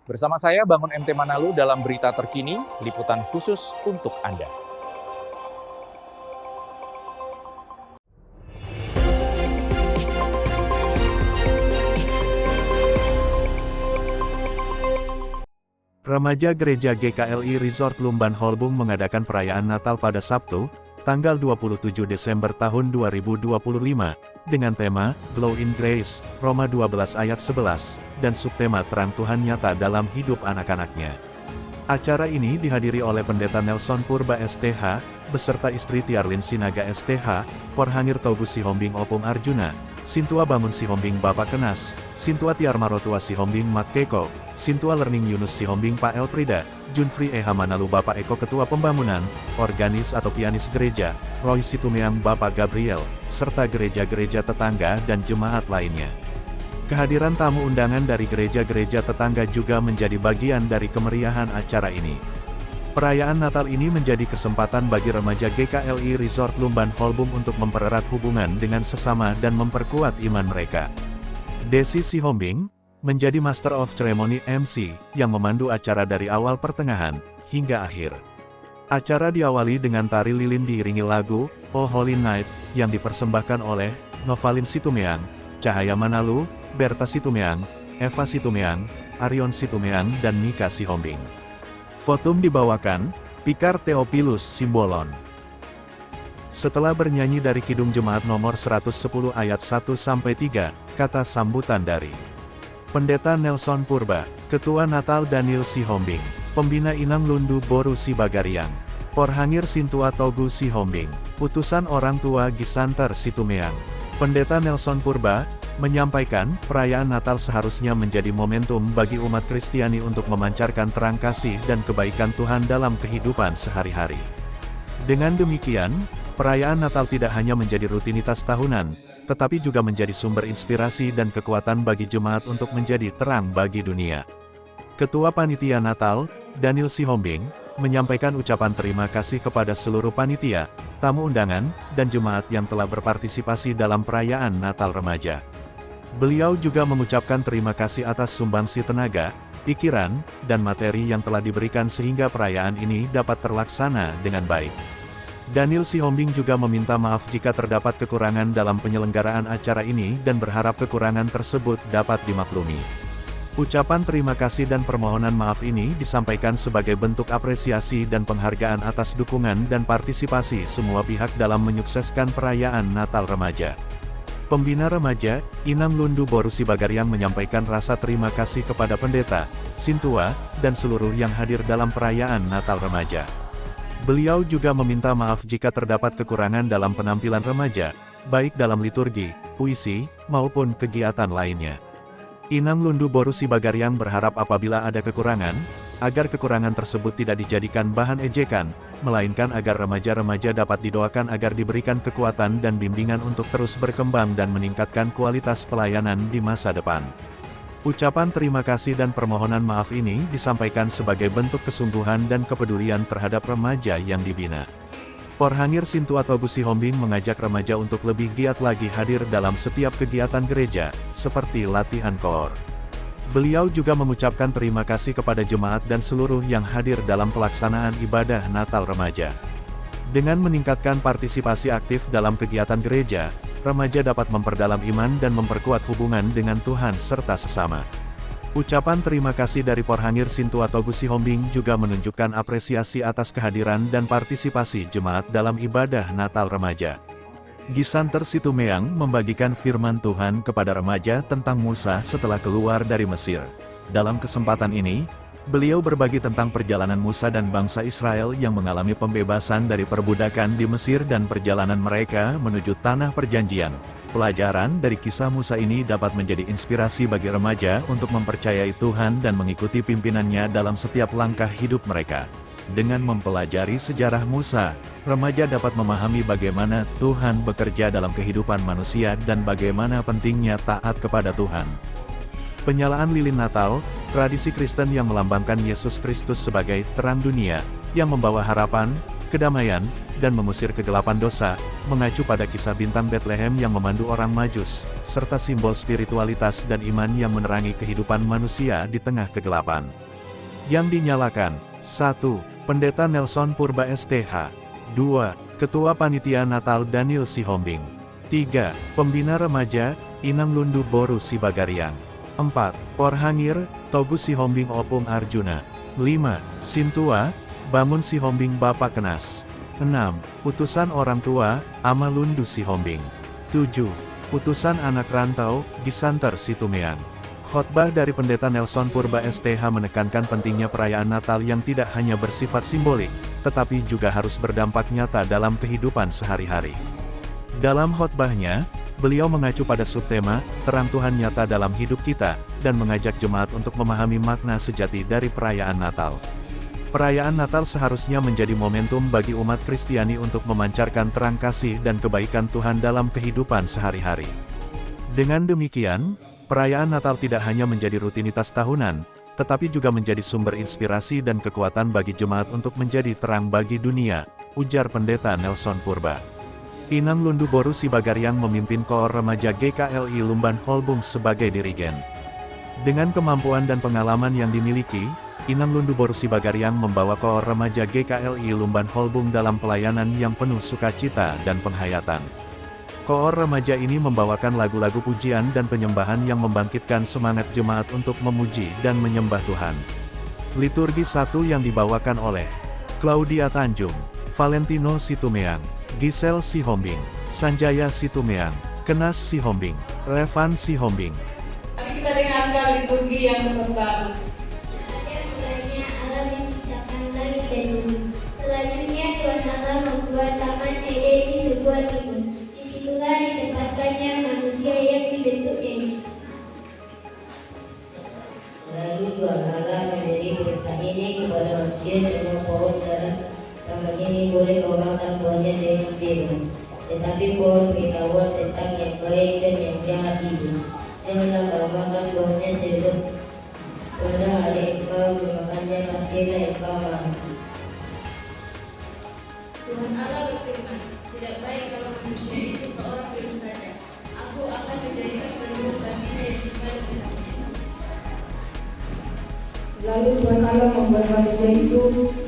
Bersama saya Bangun MT Manado dalam berita terkini, liputan khusus untuk Anda. Remaja Gereja GKLI Resort Lumban Holbung mengadakan perayaan Natal pada Sabtu, tanggal 27 Desember tahun 2025, dengan tema Glow in Grace, Roma 12 ayat 11, dan subtema Terang Tuhan Nyata dalam hidup anak-anaknya. Acara ini dihadiri oleh Pendeta Nelson Purba STH, beserta istri Tiarlin Sinaga STH, Porhangir Togu Sihombing Opung Arjuna, Sintua Bangun Sihombing Bapak Kenas, Sintua Tiar Marotua Sihombing Mak Keko, Sintua Learning Yunus Sihombing Pak Elprida, Junfri Eha Manalu Bapak Eko Ketua Pembangunan, organis atau pianis gereja, Roy Situmeang Bapak Gabriel, serta gereja-gereja tetangga dan jemaat lainnya. Kehadiran tamu undangan dari gereja-gereja tetangga juga menjadi bagian dari kemeriahan acara ini. Perayaan Natal ini menjadi kesempatan bagi remaja GKLI Resort Lumban Holbung untuk mempererat hubungan dengan sesama dan memperkuat iman mereka. Desi Sihombing menjadi Master of Ceremony MC yang memandu acara dari awal pertengahan hingga akhir. Acara diawali dengan tari lilin diiringi lagu Oh Holy Night yang dipersembahkan oleh Novalin Situmeang, Cahaya Manalu, Berta Situmeang, Eva Situmeang, Arion Situmeang, dan Mika Sihombing. Votum dibawakan, Pikar Theophilus Simbolon. Setelah bernyanyi dari Kidung Jemaat nomor 110 ayat 1-3, kata sambutan dari Pendeta Nelson Purba, Ketua Natal Daniel Sihombing, Pembina Inang Lundu Boru Sibagariang, Porhangir Sintua Togu Sihombing, Utusan Orang Tua Gisanter Situmeang. Pendeta Nelson Purba menyampaikan, perayaan Natal seharusnya menjadi momentum bagi umat Kristiani untuk memancarkan terang kasih dan kebaikan Tuhan dalam kehidupan sehari-hari. Dengan demikian, perayaan Natal tidak hanya menjadi rutinitas tahunan, tetapi juga menjadi sumber inspirasi dan kekuatan bagi jemaat untuk menjadi terang bagi dunia. Ketua Panitia Natal, Daniel Sihombing, menyampaikan ucapan terima kasih kepada seluruh panitia, tamu undangan, dan jemaat yang telah berpartisipasi dalam perayaan Natal Remaja. Beliau juga mengucapkan terima kasih atas sumbangsi tenaga, pikiran, dan materi yang telah diberikan sehingga perayaan ini dapat terlaksana dengan baik. Daniel Sihombing juga meminta maaf jika terdapat kekurangan dalam penyelenggaraan acara ini dan berharap kekurangan tersebut dapat dimaklumi. Ucapan terima kasih dan permohonan maaf ini disampaikan sebagai bentuk apresiasi dan penghargaan atas dukungan dan partisipasi semua pihak dalam menyukseskan perayaan Natal Remaja. Pembina Remaja, Inang Lundu Boru Sibagariang menyampaikan rasa terima kasih kepada pendeta, Sintua, dan seluruh yang hadir dalam perayaan Natal Remaja. Beliau juga meminta maaf jika terdapat kekurangan dalam penampilan remaja, baik dalam liturgi, puisi, maupun kegiatan lainnya. Inang Lundu Boru Sibagariang berharap apabila ada kekurangan, agar kekurangan tersebut tidak dijadikan bahan ejekan, melainkan agar remaja-remaja dapat didoakan agar diberikan kekuatan dan bimbingan untuk terus berkembang dan meningkatkan kualitas pelayanan di masa depan. Ucapan terima kasih dan permohonan maaf ini disampaikan sebagai bentuk kesungguhan dan kepedulian terhadap remaja yang dibina. Porhangir Sintua Togu Sihombing mengajak remaja untuk lebih giat lagi hadir dalam setiap kegiatan gereja, seperti latihan koor. Beliau juga mengucapkan terima kasih kepada jemaat dan seluruh yang hadir dalam pelaksanaan ibadah Natal Remaja. Dengan meningkatkan partisipasi aktif dalam kegiatan gereja, remaja dapat memperdalam iman dan memperkuat hubungan dengan Tuhan serta sesama. Ucapan terima kasih dari Porhangir Sintua Togu Sihombing juga menunjukkan apresiasi atas kehadiran dan partisipasi jemaat dalam ibadah Natal Remaja. Gisanter Situmeang membagikan firman Tuhan kepada remaja tentang Musa setelah keluar dari Mesir. Dalam kesempatan ini, beliau berbagi tentang perjalanan Musa dan bangsa Israel yang mengalami pembebasan dari perbudakan di Mesir dan perjalanan mereka menuju Tanah Perjanjian. Pelajaran dari kisah Musa ini dapat menjadi inspirasi bagi remaja untuk mempercayai Tuhan dan mengikuti pimpinannya dalam setiap langkah hidup mereka. Dengan mempelajari sejarah Musa, remaja dapat memahami bagaimana Tuhan bekerja dalam kehidupan manusia dan bagaimana pentingnya taat kepada Tuhan. Penyalaan lilin Natal, tradisi Kristen yang melambangkan Yesus Kristus sebagai terang dunia, yang membawa harapan, kedamaian, dan mengusir kegelapan dosa, mengacu pada kisah bintang Bethlehem yang memandu orang Majus, serta simbol spiritualitas dan iman yang menerangi kehidupan manusia di tengah kegelapan. Yang dinyalakan: 1. Pendeta Nelson Purba STH. 2. Ketua Panitia Natal Daniel Sihombing. 3. Pembina Remaja, Inang Lundu Boru Sibagariang. 4. Porhangir, Togu Sihombing Opung Arjuna. 5. Sintua, Bamun Sihombing Bapak Kenas. 6. Utusan Orang Tua, Ama Lundu Sihombing. 7. Utusan Anak Rantau, Gisanter Situmeang. Khotbah dari Pendeta Nelson Purba STH menekankan pentingnya perayaan Natal yang tidak hanya bersifat simbolik, tetapi juga harus berdampak nyata dalam kehidupan sehari-hari. Dalam khotbahnya, beliau mengacu pada subtema, terang Tuhan nyata dalam hidup kita, dan mengajak jemaat untuk memahami makna sejati dari perayaan Natal. Perayaan Natal seharusnya menjadi momentum bagi umat Kristiani untuk memancarkan terang kasih dan kebaikan Tuhan dalam kehidupan sehari-hari. Dengan demikian, perayaan Natal tidak hanya menjadi rutinitas tahunan, tetapi juga menjadi sumber inspirasi dan kekuatan bagi jemaat untuk menjadi terang bagi dunia, ujar Pendeta Nelson Purba. Inang Lundu Boru Sibagariang memimpin koor remaja GKLI Lumban Holbung sebagai dirigen. Dengan kemampuan dan pengalaman yang dimiliki, Inang Lundu Boru Sibagariang membawa koor remaja GKLI Lumban Holbung dalam pelayanan yang penuh sukacita dan penghayatan. Koor remaja ini membawakan lagu-lagu pujian dan penyembahan yang membangkitkan semangat jemaat untuk memuji dan menyembah Tuhan. Liturgi 1 yang dibawakan oleh Claudia Tanjung, Valentino Situmeang, Giselle Sihombing, Sanjaya Situmeang, Kenas Sihombing, Revan Sihombing. Mari kita dengarkan liturgi yang terbaru. Selanjutnya Tuhan Allah membuat taman Eden di sebuah timun. Disitulah ditempatkannya manusia yang dibentuknya. Lalu Tuhan Allah memberi perintah ini kepada manusia, semua pohon dalam taman ini boleh kau makan buahnya dengan bebas. Tetapi pohon pengetahuan tentang yang baik dan yang jahat itu, janganlah kau makan buahnya, sebab pada hari engkau memakannya pastilah engkau mati. Tuhan Allah berfirman, tidak baik kalau manusia itu seorang diri saja. Aku akan menjadikan penduduk baginya yang tinggal di dalamnya. Lalu Tuhan Allah membuat manusia itu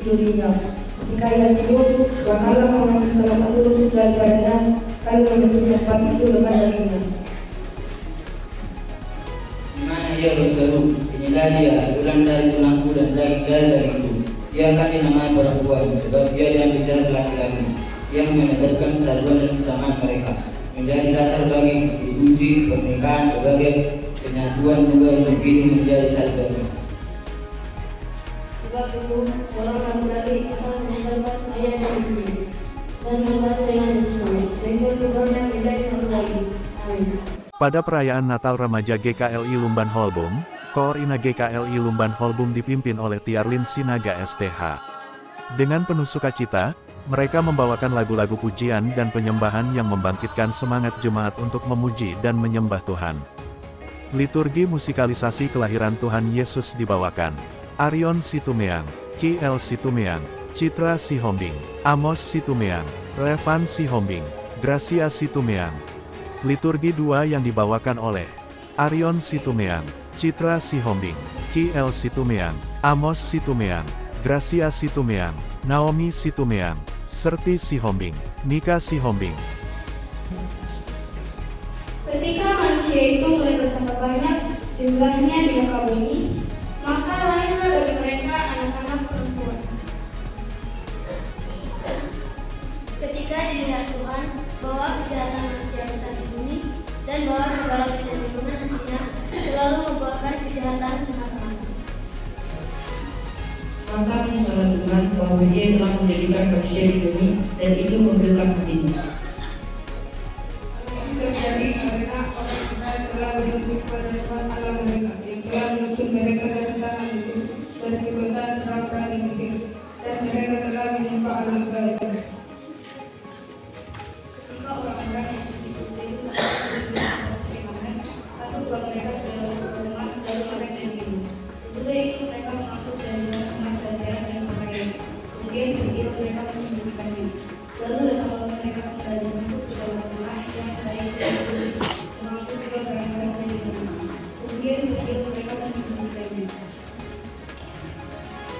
tidur nyenyak. Ketika ia tidur, Tuhan Allah mengambil salah satu rusuk daripadanya, lalu membentuk tempat itu dengan dagingnya. Di mana ia berseru, inilah dia, tulang dari tulangku dan daging dari dagingku. Ia akan dinamai perempuan, sebab ia diambil dari laki-laki. Ia menegaskan kesatuan dan kesamaan mereka, menjadi dasar bagi institusi pernikahan sebagai penyatuan dua individu menjadi satu. Sebab itu, seorang laki-laki akan meninggalkan ayah dan ibunya dan bersatu dengan istrinya, sehingga keduanya menjadi satu lagi. Amin. Pada perayaan Natal Remaja GKLI Lumban Holbung, Koor Ina GKLI Lumban Holbung dipimpin oleh Tiarlin Sinaga STH. Dengan penuh sukacita, mereka membawakan lagu-lagu pujian dan penyembahan yang membangkitkan semangat jemaat untuk memuji dan menyembah Tuhan. Liturgi musikalisasi kelahiran Tuhan Yesus dibawakan. Arion Situmeang, Ki L Situmeang, Citra Sihombing, Amos Situmeang, Revan Sihombing, Gracia Situmeang. Liturgi 2 yang dibawakan oleh Arion Situmeang, Citra Sihombing, Ki L Situmeang, Amos Situmeang, Gracia Situmeang, Naomi Situmeang, Serti Sihombing, Nika Sihombing. Ketika manusia itu mulai bertambah banyak jumlahnya di muka bumi, maka lahirlah bagi mereka anak-anak perempuan. Ketika dilihat Tuhan bahwa kejahatan manusia besar di bumi dan bahwa segala kecenderungan hatinya selalu membuahkan kejahatan semata-mata. Maka misalnya Tuhan bahwa dia telah menjadikan manusia di bumi dan itu memberikan hatinya. Terjadi karena orang kita telah menuju kepada Tuhan Allah mereka, yang telah menuntut mereka dari tanah Mesir dan kekuasaan serang perang Mesir, dan mereka telah menyembah Allah mereka. Ketika orang-orang yang segitu sangat beriman, masuklah mereka ke dalam rumah lalu mereka hidup. Sesudah itu mereka mengangkut dari sana emas dan perak dan pakaian. Kemudian pergilah mereka menyembunyikan diri.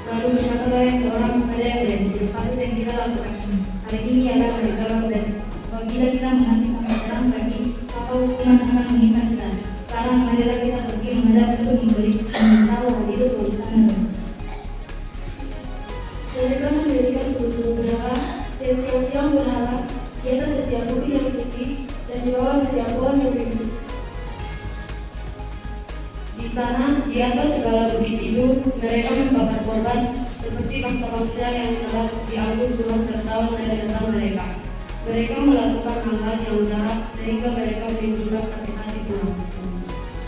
Lalu berkatalah yang seorang kepada yang lain, patut yang kita lakukan ini. Hari ini adalah hari kalam dan apabila kita menantikan sekarang tadi, maka hukuman akan menimpa kita. Sekarang marilah kita pergi menghadap untuk memberitahu hal itu ke istana. Mereka mendirikan guru berhala dan tiang berhala di atas setiap bukit yang tinggi dan di bawah setiap pohon yang tinggi. Di sana, di atas segala bukit itu, mereka membakar korban seperti bangsa-bangsa yang telah diambil Tuhan tertawa dari antara mereka. Mereka melakukan hal-hal yang jahat sehingga mereka menimbulkan sakit hati Tuhan.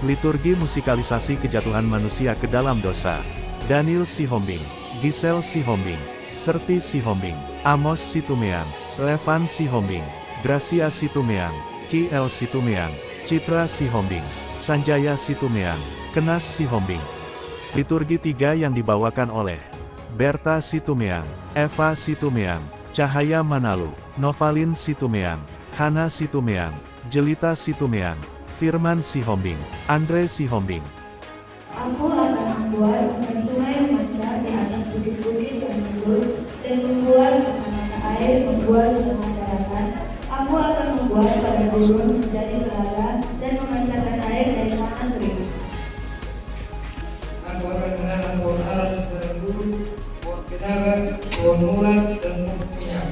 Liturgi musikalisasi kejatuhan manusia ke dalam dosa. Daniel Sihombing, Giselle Sihombing, Serti Sihombing, Amos Situmeang, Levan Sihombing, Gracia Situmeang, KL Situmeang, Citra Sihombing, Sanjaya Situmeang, Kenas Sihombing. Liturgi 3 yang dibawakan oleh Berta Situmeang, Eva Situmeang, Cahaya Manalu, Novalin Situmeang, Hana Situmeang, Jelita Situmeang, Firman Sihombing, Andre Sihombing. Aku akan membuat sungai-sungai memancar di atas bukit-bukit yang subur dan membuat mata air membuat di tengah daratan. Aku akan membuat pada gurun menjadi telaga dan memancarkan air dari tanah kering. Aku akan menanam pohon ara di padang gurun, pohon kenaga, pohon mulat, dan pohon minyak.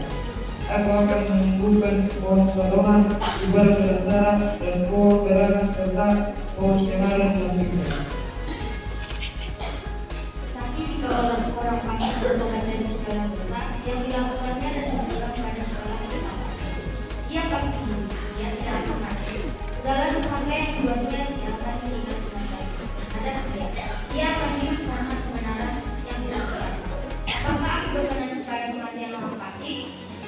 Aku akan menumbuhkan pohon sorongan di bawah belantara dan pohon berangan serta pohon cemara di sampingnya. Tetapi jika orang fasik bertobat dari segala dosa yang dilakukannya dan berpegang pada segala ketetapan, ia pasti hidup, ia tidak akan mati. Segala derhaka yang dibuatnya tidak akan diingat dengan baik terhadap dia. Ia akan hidup karena kebenaran yang dilakukan. Apakah aku berkenan kepada kematian orang fasik?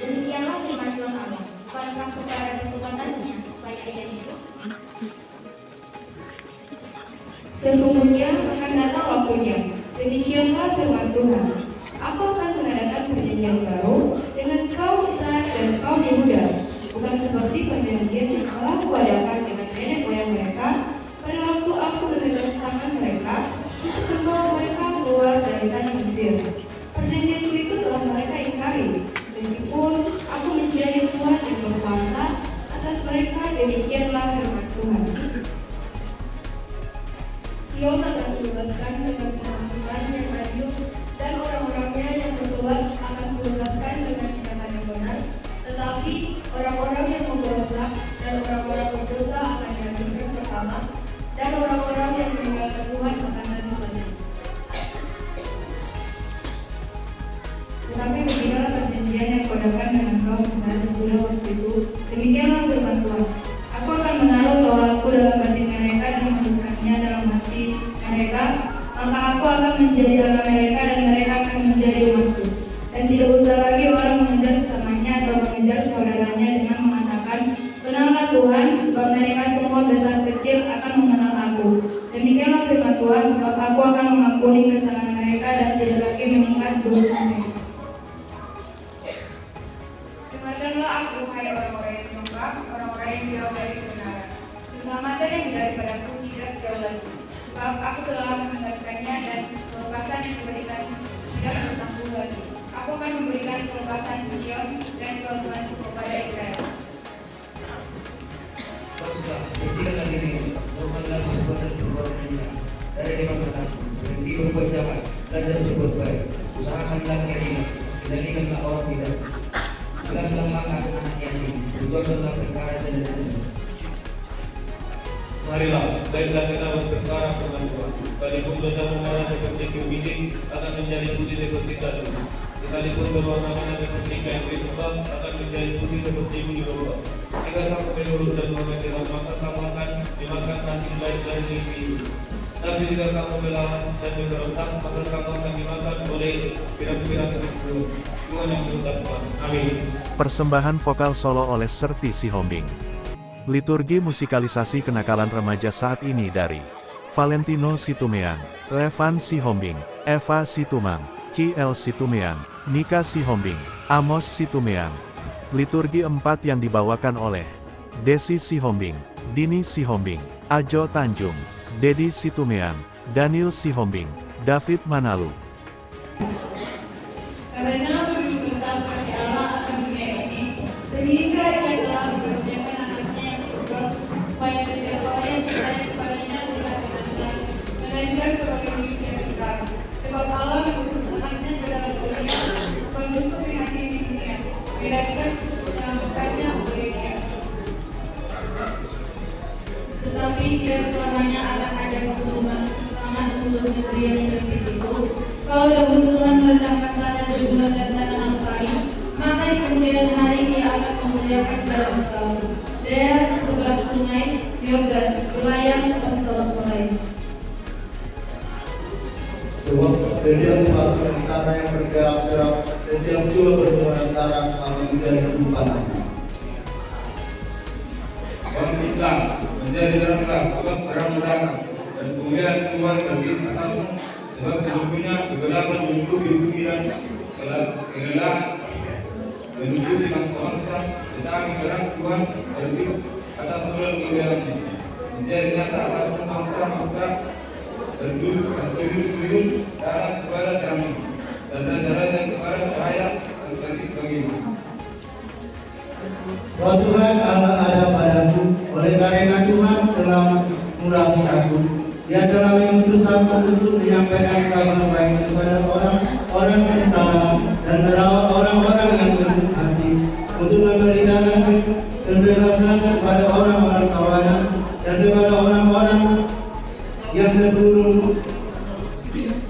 Demikianlah firman Tuhan Allah. Bukankah kepada perbuatannya supaya ia hidup? Sesungguhnya akan datang waktunya. Demikianlah firman Tuhan. Aku akan mengadakan perjanjian baru dengan kaum Israel dan kaum Yehuda, bukan seperti perjanjian yang telah kuadakan dengan nenek moyang mereka pada waktu aku memegang tangan mereka untuk membawa mereka keluar dari tanah Mesir. Perjanjianku itu telah mereka ingkari, meskipun aku menjadi Tuhan yang berkuasa atas mereka. Demikianlah firman Tuhan. Sion akan dibebaskan dengan penampilan yang adil, dan orang-orangnya yang bertobat akan dibebaskan dengan tindakan yang benar. Tetapi orang-orang yang memberontak dan orang-orang berdosa akan dihancurkan pertama, dan orang-orang yang meninggalkan Tuhan akan habis lagi. Tetapi beginilah perjanjian yang kuadakan dengan kaum Israel sesudah waktu itu. Demikianlah firman Tuhan. Aku akan menaruh Tauratku dalam batin mereka dan menuliskannya dalam hati mereka, maka aku akan menjadi Allah mereka dan mereka akan menjadi umatku. Dan tidak usah lagi orang mengejar sesamanya atau mengejar saudaranya dengan mengatakan, kenallah Tuhan, sebab mereka semua besar kecil akan mengenal aku. Demikianlah firman Tuhan, sebab aku akan mengampuni kesalahan mereka dan tidak lagi mengingat dosa mereka. Dengarkanlah aku, hai orang-orang yang sombong, orang-orang yang jauh dari kebenaran. Keselamatan yang daripadaku tidak jauh lagi. Sebab aku telah menghendakkannya dan kelepasan yang diberikan tidak bertanggung lagi. Aku akan memberikan kelepasan Sion dan keagunganku kepada Israel. Pasca, bersihkanlah diri, jauhkanlah perbuatan-perbuatan jahat. Dari depan mataku, berhenti berbuat jahat, belajar berbuat baik. Usahakanlah keadilan, kendalikanlah orang bijak. Bilanglah makan anak yatim, berjuanglah perkara janda-janda. Marilah, baiklah kita berperkara dengan Tuhan. Sekalipun dosa memarah seperti biji akan menjadi putih seperti salju. Sekalipun berwarna-warna seperti kain kristal akan menjadi putih seperti biji domba. Jika kamu menurut dan mengertilah, maka kamu akan dimakan nasi baik-baik di sini. Tapi jika kamu melawan dan memberontak, maka kamu akan dimakan oleh pirang-pirang seribu. Tuhan yang mengucapkan. Amin. Persembahan vokal solo oleh Serti Sihombing. Liturgi musikalisasi kenakalan remaja saat ini dari Valentino Situmeang, Levan Sihombing, Eva Situmang, KL Situmeang, Nika Sihombing, Amos Situmeang. Liturgi 4 yang dibawakan oleh Desi Sihombing, Dini Sihombing, Ajo Tanjung, Dedi Situmeang, Daniel Sihombing, David Manalu. setiap suatu perkara yang bergerak-gerak, setiap jiwa berhubungan antara selama menjadi kehidupan. Bangkitlah, menjadi teranglah, sebab terang menerangkan, dan kemuliaan Tuhan terbit atasmu, sebab sesungguhnya kegelapan menutupi pikiran, kelelahan menutupi bangsa-bangsa, tetapi terang Tuhan terbit atas bulan kemuliaannya, menjadi nyata atasmu bangsa-bangsa, berduduk dan tuyun dalam kepada terang, dan raja-raja kepada cahaya yang terbit bagimu. Bahwa Tuhan Allah ada padaku, oleh karena Tuhan telah mengurangi aku. Dia telah mengutus aku untuk menyampaikan kabar baik kepada orang-orang sengsara dan merawat orang-orang yang lemah hati, untuk memberitakan kebebasan kepada orang-orang tawanan dan kepada orang-orang yang terkurung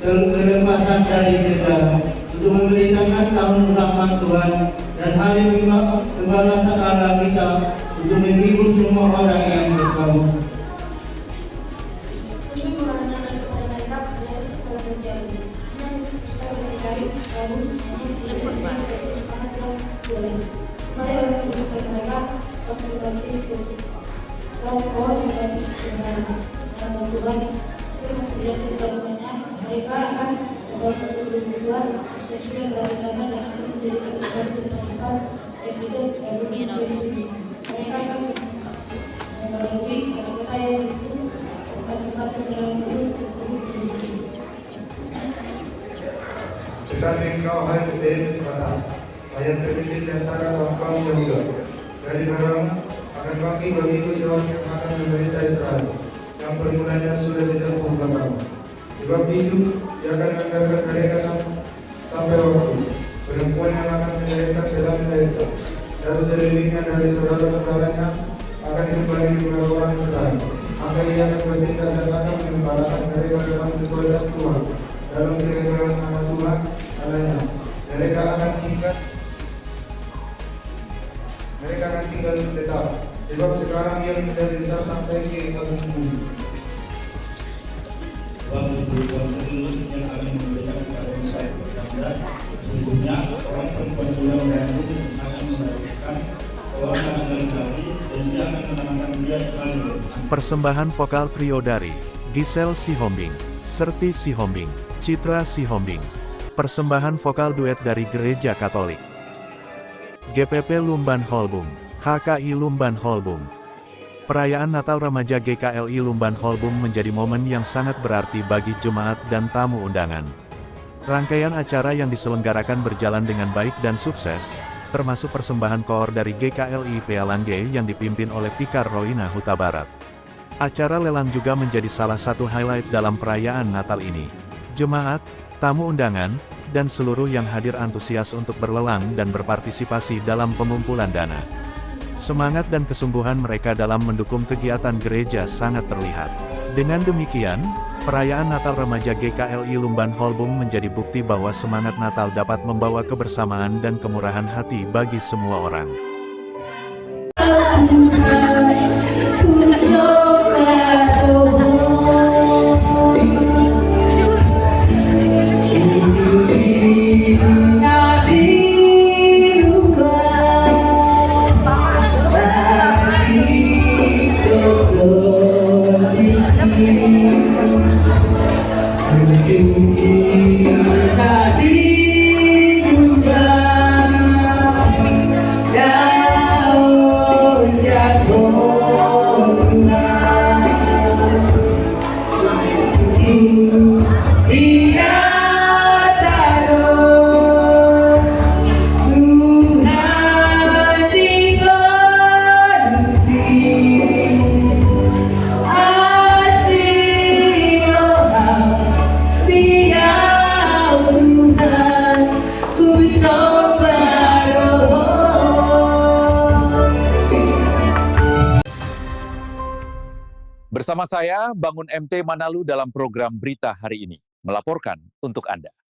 kelepasan dari negara, untuk memberitakan tahun rahmat Tuhan dan hari pembalasan Allah kita, untuk menghibur semua orang yang berkabut. Mereka akan membawa kebutuhan sesuai berantakan yang akan menjadikan kehidupan yang hidup dan dunia di sini. Mereka akan melalui kata-kata yang itu tempat-tempat dalam hidup di sini. Tetapi engkau hai putih kata, ayat terkecil di antara kaum Yahuda, dari dalam akan bangkit bagiku seorang yang akan memerintah Israel, yang permulanya sudah sejak pertama. Sebab itu, dia akan meninggalkan mereka sampai waktu. Perempuan yang akan melahirkan dalam desa, dan sekelilingnya dari saudara-saudaranya akan kembali kepada orang Israel. Maka ia akan bertindak dan akan mengembalakan mereka dalam kekuatan Tuhan, dalam kerelaan nama Tuhan Allahnya. Mereka akan tinggal tetap, sebab sekarang ia menjadi besar sampai ke bumi. Waktu berbuat seluruh yang kami memberikan kepada Israel dan sesungguhnya orang perempuan pulang dan akan memberikan seorang organisasi dan dia akan menamakan dia selalu. Persembahan vokal trio dari Giselle Sihombing, Serti Sihombing, Citra Sihombing. Persembahan vokal duet dari Gereja Katolik GPP Lumban Holbung, HKI Lumban Holbung. Perayaan Natal Remaja GKLI Lumban Holbung menjadi momen yang sangat berarti bagi jemaat dan tamu undangan. Rangkaian acara yang diselenggarakan berjalan dengan baik dan sukses, termasuk persembahan koor dari GKLI Pealangge yang dipimpin oleh Pikar Roina Huta Barat. Acara lelang juga menjadi salah satu highlight dalam perayaan Natal ini. Jemaat, tamu undangan, dan seluruh yang hadir antusias untuk berlelang dan berpartisipasi dalam pengumpulan dana. Semangat dan kesungguhan mereka dalam mendukung kegiatan gereja sangat terlihat. Dengan demikian, perayaan Natal Remaja GKLI Lumban Holbung menjadi bukti bahwa semangat Natal dapat membawa kebersamaan dan kemurahan hati bagi semua orang. Bersama saya, Bangun MT Manalu dalam program Berita Hari Ini, melaporkan untuk Anda.